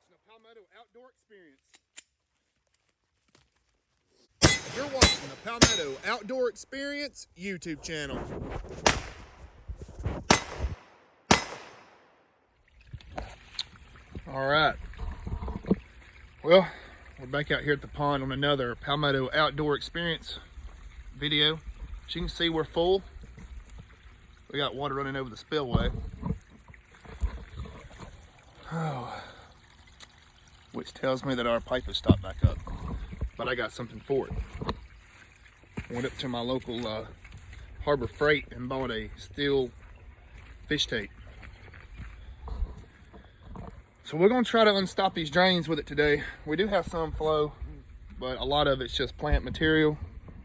watching a Palmetto outdoor experience. You're watching the Palmetto Outdoor Experience YouTube channel. All right. Well, we're back out here at the pond on another Palmetto Outdoor Experience video. As you can see, we're full. We got water running over the spillway. Oh, which tells me that our pipe has stopped back up. But I got something for it. Went up to my local Harbor Freight and bought a steel fish tape. So we're gonna try to unstop these drains with it today. We do have some flow, but a lot of it's just plant material,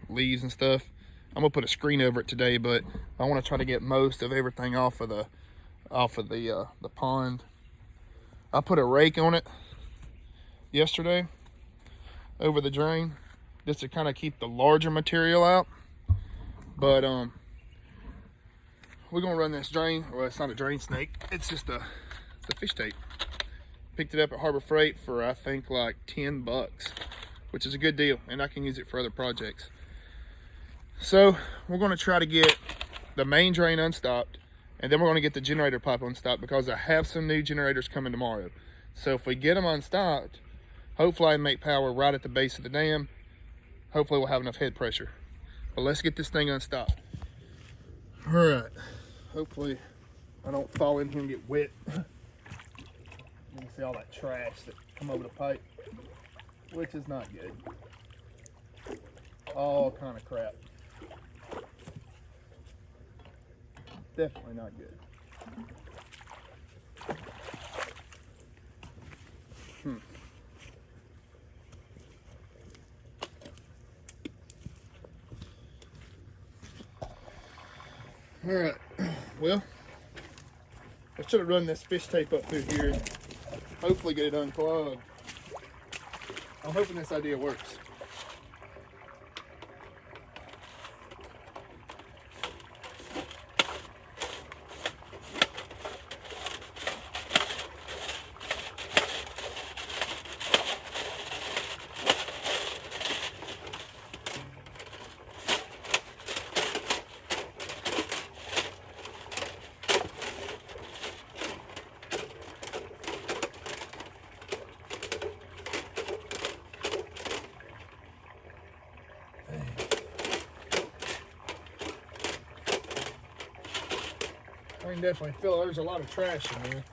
leaves and stuff. I'm gonna put a screen over it today, but I want to try to get most of everything off of the pond. I put a rake on it yesterday over the drain just to kind of keep the larger material out. But we're gonna run this drain. Well, it's not a drain snake. It's just a fish tape. Picked it up at Harbor Freight for I think like 10 bucks, which is a good deal, and I can use it for other projects. So we're gonna try to get the main drain unstopped, and then we're gonna get the generator pipe unstopped because I have some new generators coming tomorrow. So if we get them unstopped, hopefully I can make power right at the base of the dam. Hopefully we'll have enough head pressure. But let's get this thing unstopped. All right, hopefully I don't fall in here and get wet. You can see all that trash that come over the pipe, which is not good. All kind of crap. Definitely not good. All right, well, I should have run this fish tape up through here and hopefully get it unclogged. I'm hoping this idea works. I can definitely feel there's a lot of trash in here.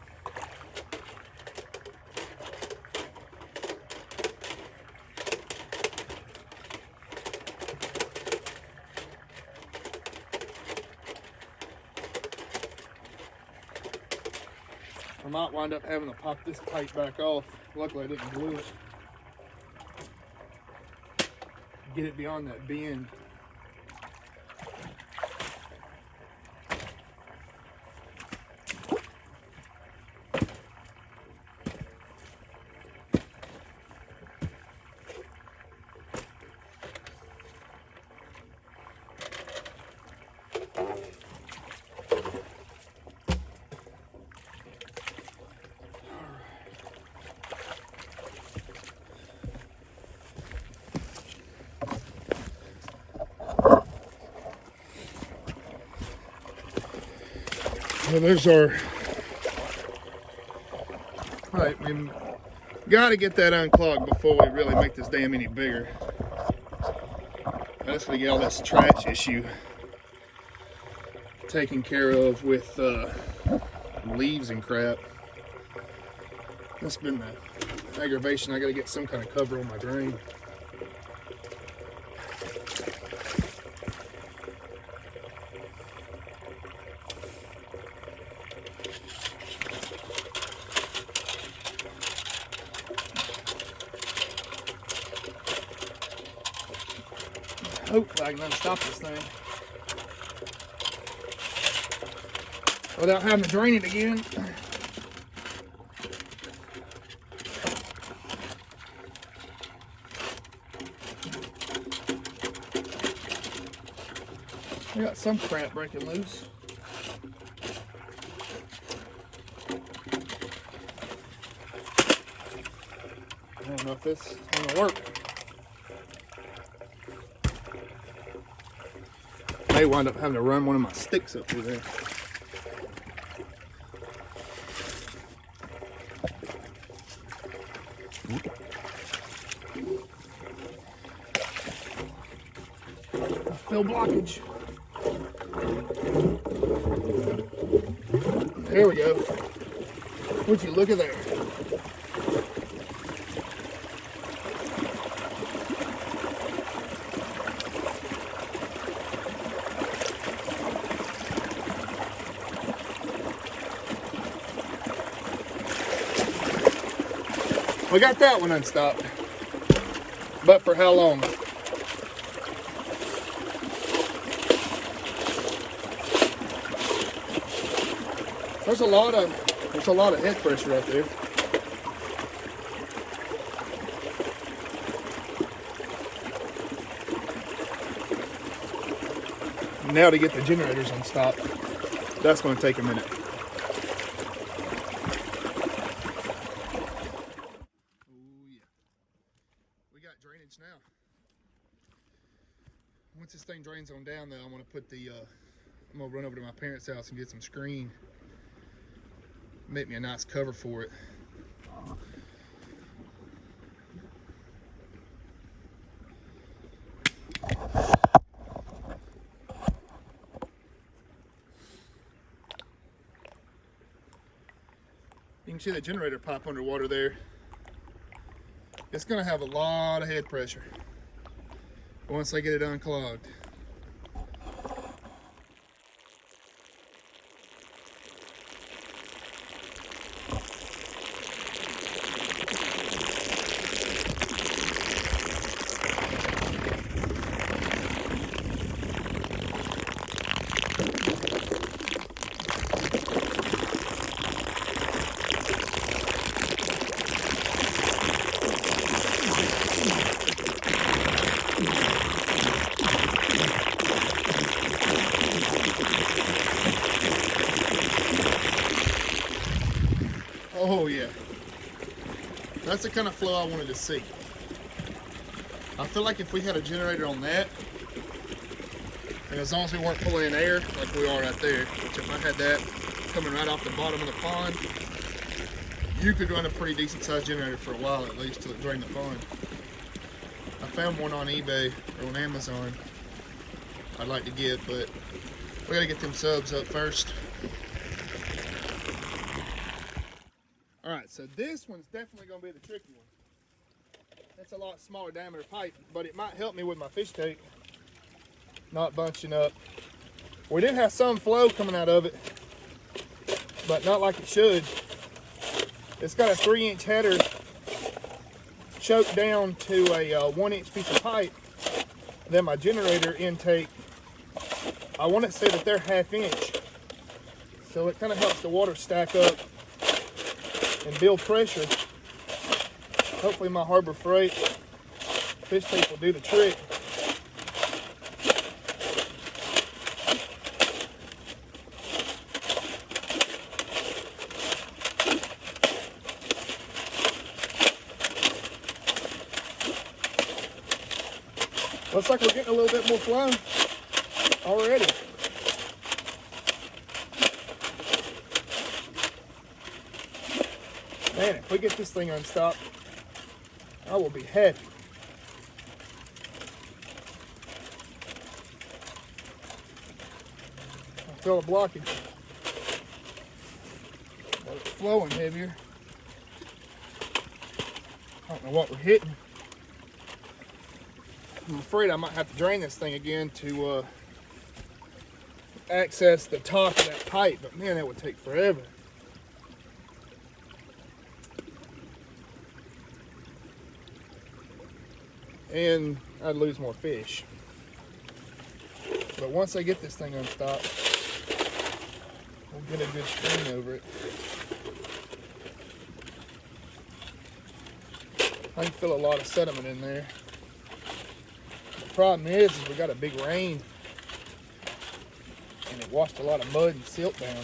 I might wind up having to pop this pipe back off. Luckily I didn't glue it. Get it beyond that bend. Well, there's our pipe. We got to get that unclogged before we really make this dam any bigger. I just want to get all this trash issue taken care of with leaves and crap. That's been the aggravation. I got to get some kind of cover on my drain. Hopefully I can unstop this thing without having to drain it again. We got some crap breaking loose. know if this is gonna work. May wind up having to run one of my sticks up through there. No blockage. There we go. Would you look at there? We got that one unstopped. But for how long? There's a lot of head pressure right there. Now to get the generators unstopped, that's going to take a minute. Oh yeah, we got drainage now. Once this thing drains on down, though, I'm going to put the I'm going to run over to my parents' house and get some screen. Make me a nice cover for it. You can see that generator pipe underwater there. It's going to have a lot of head pressure once I get it unclogged. Oh yeah, that's the kind of flow I wanted to see. I feel like if we had a generator on that, and as long as we weren't pulling in air like we are right there, which if I had that coming right off the bottom of the pond, you could run a pretty decent sized generator for a while at least till it drained the pond. I found one on eBay or on Amazon I'd like to get, but we gotta get them subs up first. All right, so this one's definitely gonna be the tricky one. It's a lot smaller diameter pipe, but it might help me with my fish tank not bunching up. We do have some flow coming out of it, but not like it should. It's got a 3-inch header choked down to a 1-inch piece of pipe. Then my generator intake, I want to say that they're 1/2 inch. So it kind of helps the water stack up and build pressure. Hopefully my Harbor Freight fish tape will do the trick. Looks like we're getting a little bit more flow already. Man, if we get this thing unstopped, I will be happy. I feel a blockage. But it's flowing heavier. I don't know what we're hitting. I'm afraid I might have to drain this thing again to access the top of that pipe, but man, that would take forever. And I'd lose more fish. But once I get this thing unstopped, we'll get a good stream over it. I can feel a lot of sediment in there. The problem is we got a big rain and it washed a lot of mud and silt down.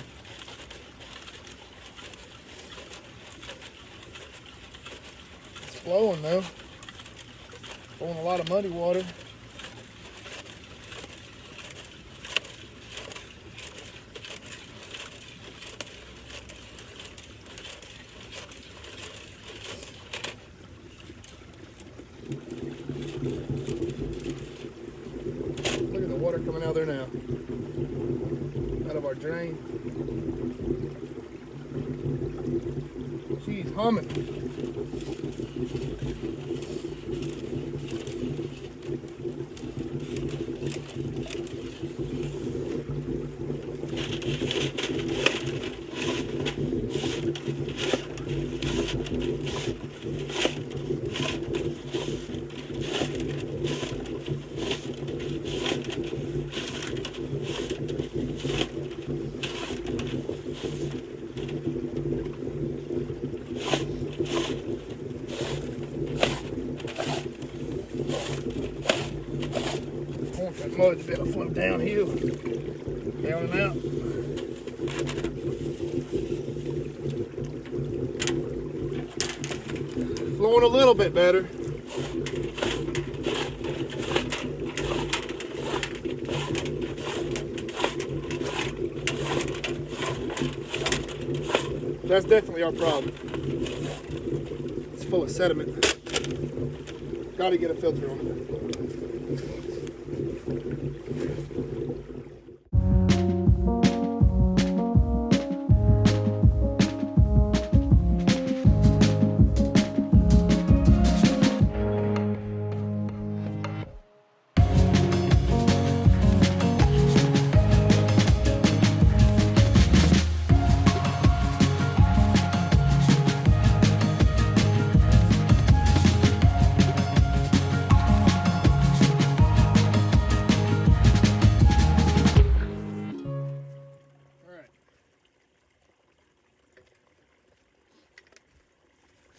flowing though. Flowing a lot of muddy water. Look at the water coming out there now. Out of our drain. She's humming. That mud's better flow downhill, down and out. Flowing a little bit better. That's definitely our problem. It's full of sediment. Got to get a filter on it.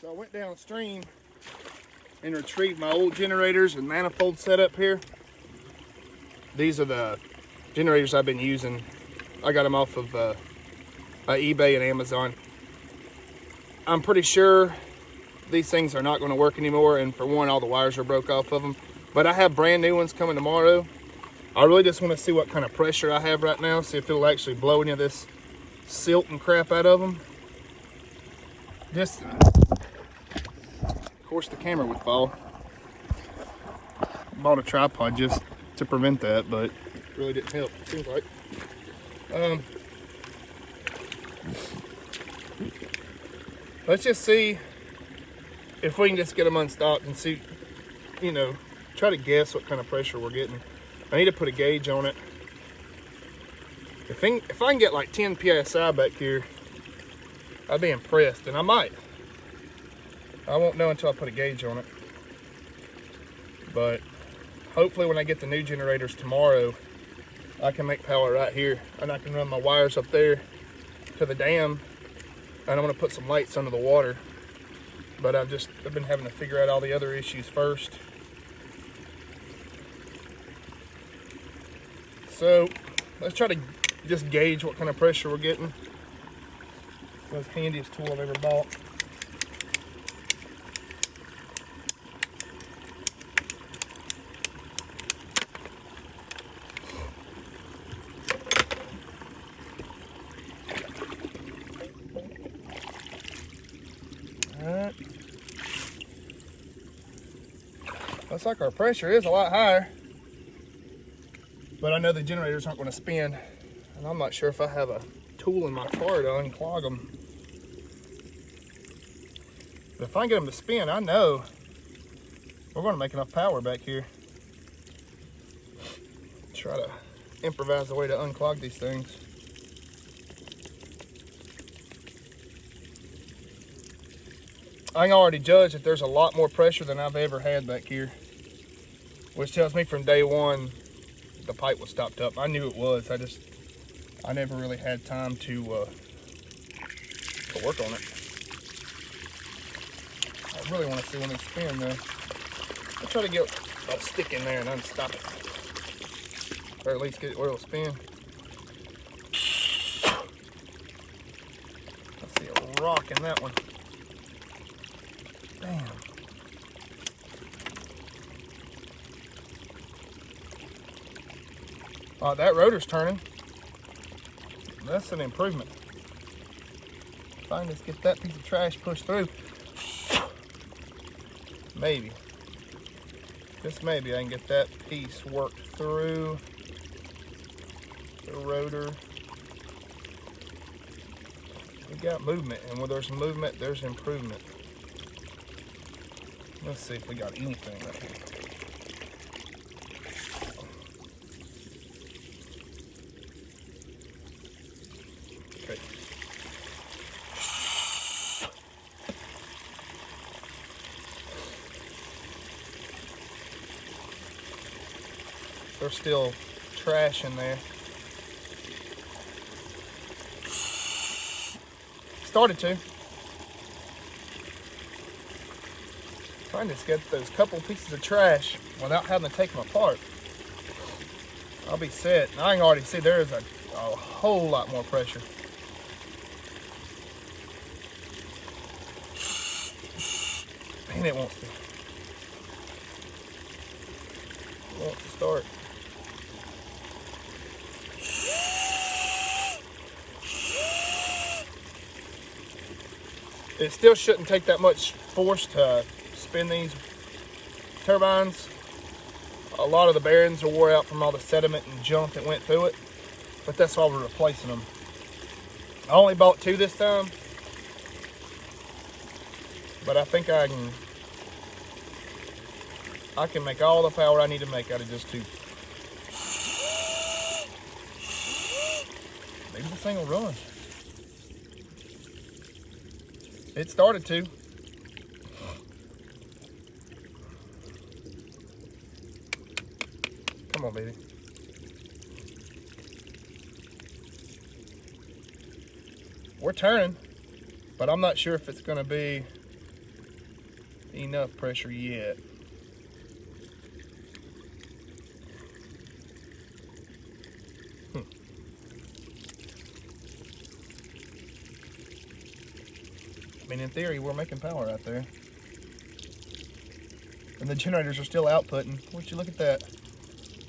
So I went downstream and retrieved my old generators and manifold setup here. These are the generators I've been using. I got them off of eBay and Amazon. I'm pretty sure these things are not going to work anymore, and for one, all the wires are broke off of them. But I have brand new ones coming tomorrow. I really just want to see what kind of pressure I have right now, see if it'll actually blow any of this silt and crap out of them. Just, of course, the camera would fall. Bought a tripod just to prevent that, but it really didn't help, it seems like. Let's just see if we can just get them unstopped and see, you know, try to guess what kind of pressure we're getting. I need to put a gauge on it. If I can get like 10 PSI back here, I'd be impressed, and I might. I won't know until I put a gauge on it. But hopefully when I get the new generators tomorrow, I can make power right here, and I can run my wires up there to the dam, and I'm gonna put some lights under the water. But I've been having to figure out all the other issues first. So let's try to just gauge what kind of pressure we're getting. That's the handiest tool I've ever bought. Alright. Looks like our pressure is a lot higher. But I know the generators aren't going to spin, and I'm not sure if I have a tool in my car to unclog them. But if I can get them to spin, I know we're going to make enough power back here. Try to improvise a way to unclog these things. I can already judge that there's a lot more pressure than I've ever had back here, which tells me from day one the pipe was stopped up. I knew it was. I never really had time to work on it. I really want to see when they spin though. I'll try to get a stick in there and unstop it, or at least get it where it'll spin. I see a rock in that one. Damn. That rotor's turning. That's an improvement. Fine, let's get that piece of trash pushed through. Maybe. Just maybe I can get that piece worked through the rotor. We got movement, and when there's movement, there's improvement. Let's see if we got anything right here. Okay. There's still trash in there. Started to. Trying to get those couple pieces of trash without having to take them apart. I'll be set. And I can already see there is a whole lot more pressure. Man, it wants to. It wants to start. It still shouldn't take that much force to spin these turbines. A lot of the bearings are wore out from all the sediment and junk that went through it, but that's why we're replacing them. I only bought 2 this time, but I think I can make all the power I need to make out of just 2. Maybe this thing will run. It started to. Come on, baby. We're turning, but I'm not sure if it's going to be enough pressure yet. I mean, in theory, we're making power out there. And the generators are still outputting. Would you look at that?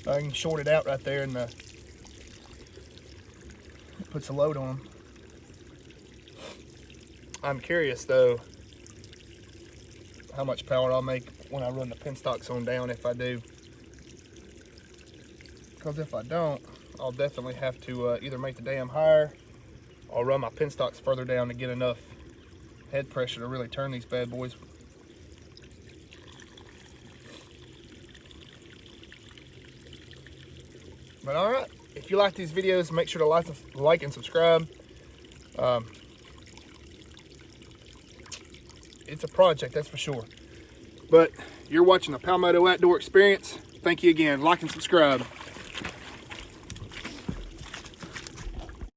I can short it out right there, and it puts a load on them. I'm curious, though, how much power I'll make when I run the penstocks on down, if I do. Because if I don't, I'll definitely have to either make the dam higher or run my penstocks further down to get enough head pressure to really turn these bad boys. But alright, if you like these videos, make sure to like and subscribe. It's a project, that's for sure. But you're watching a Palmetto Outdoor Experience. Thank you again. Like and subscribe.